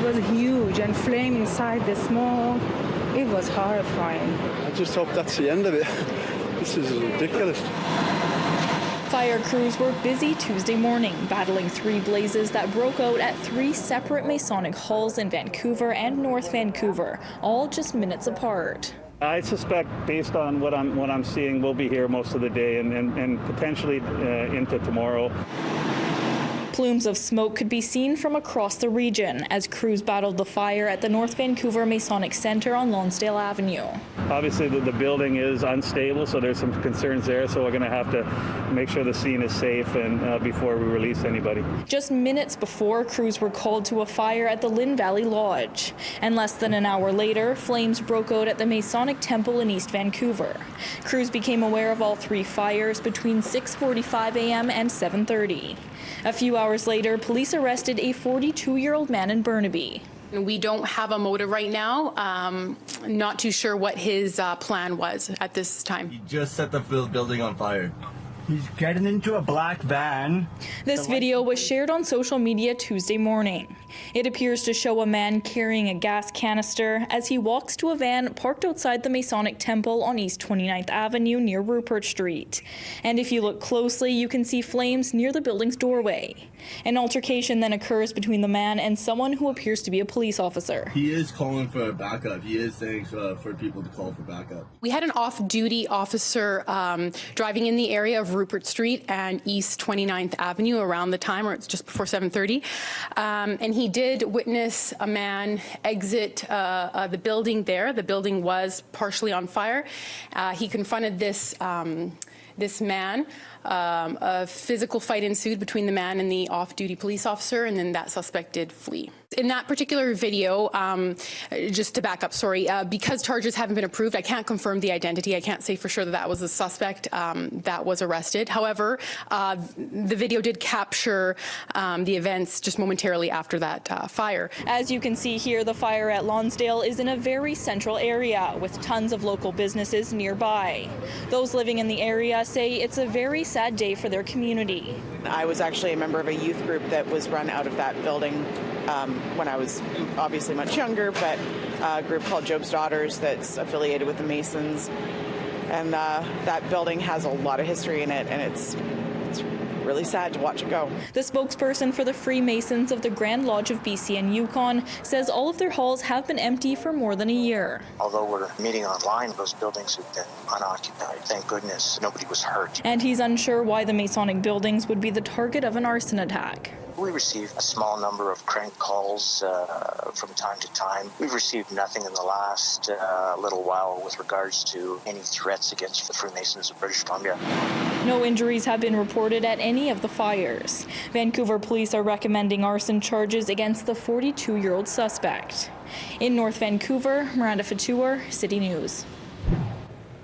was huge and flame inside the smoke. It was horrifying. I just hope that's the end of it. This is ridiculous. Fire crews were busy Tuesday morning, battling 3 blazes that broke out at 3 separate Masonic halls in Vancouver and North Vancouver, all just minutes apart. I suspect, based on what I'm seeing, we'll be here most of the day and potentially into tomorrow. Plumes of smoke could be seen from across the region as crews battled the fire at the North Vancouver Masonic Centre on Lonsdale Avenue. Obviously, the building is unstable, so there's some concerns there, so we're going to have to make sure the scene is safe and before we release anybody. Just minutes before, crews were called to a fire at the Lynn Valley Lodge. And less than an hour later, flames broke out at the Masonic Temple in East Vancouver. Crews became aware of all 3 fires between 6:45 a.m. and 7:30. A few hours later, police arrested a 42-year-old man in Burnaby. We don't have a motive right now. Not too sure what his plan was at this time. He just set the building on fire. He's getting into a black van. This video was shared on social media Tuesday morning. It appears to show a man carrying a gas canister as he walks to a van parked outside the Masonic Temple on East 29th Avenue near Rupert Street. And if you look closely, you can see flames near the building's doorway. An altercation then occurs between the man and someone who appears to be a police officer. He is calling for backup. He is saying for people to call for backup. We had an off-duty officer driving in the area of Rupert Street and East 29th Avenue around the time, or it's just before 7:30. And he did witness a man exit the building there. The building was partially on fire. He confronted this man. A physical fight ensued between the man and the off-duty police officer, and then that suspect did flee. In that particular video, just to back up, because charges haven't been approved, I can't confirm the identity. I can't say for sure that that was the suspect that was arrested. However, the video did capture the events just momentarily after that fire. As you can see here, the fire at Lonsdale is in a very central area with tons of local businesses nearby. Those living in the area say it's a very sad day for their community. I was actually a member of a youth group that was run out of that building when I was obviously much younger, but a group called Job's Daughters that's affiliated with the Masons. And that building has a lot of history in it, and it's really sad to watch it go. The spokesperson for the Freemasons of the Grand Lodge of BC and Yukon says all of their halls have been empty for more than a year. Although we're meeting online, those buildings have been unoccupied. Thank goodness nobody was hurt. And he's unsure why the Masonic buildings would be the target of an arson attack. We receive a small number of crank calls from time to time. We've received nothing in the last little while with regards to any threats against the Freemasons of British Columbia. No injuries have been reported at any of the fires. Vancouver police are recommending arson charges against the 42-year-old suspect. In North Vancouver, Miranda Fatur, City News.